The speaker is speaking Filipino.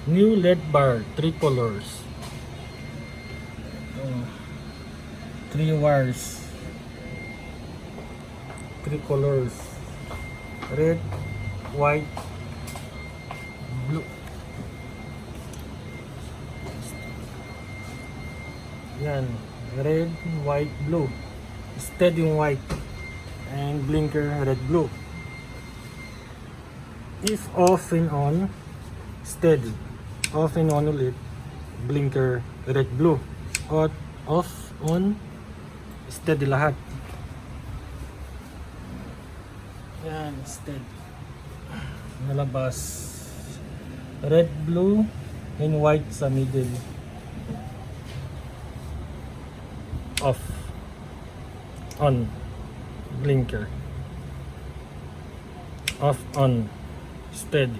New LED bar, 3 colors. 3 wires. 3 colors. Red, white, blue. Yan. Red, white, blue. Steady yung white. And blinker, red, blue. If off and on, steady. Off and on ulit, blinker, red, blue. Off, on, steady lahat. Yan, steady. Nalabas. Red, blue, and white sa middle. Off. On. Blinker. Off, on. Steady.